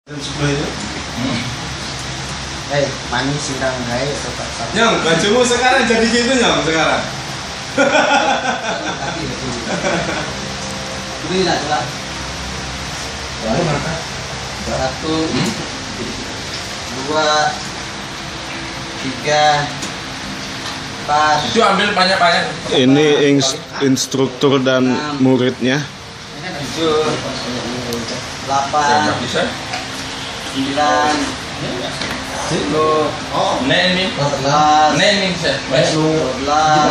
Sebelah itu. Manis sindang hai tetap. Nyong, bajumu sekarang jadi gitu nyong sekarang. Ini nak coba. Lalu mana? 1, 2, 3, 4. Itu ambil banyak-banyak. Ini instruktur dan muridnya. 7, 8, Bisa? 9, 10, Nen ini. 11, Nen ini bisa. 12.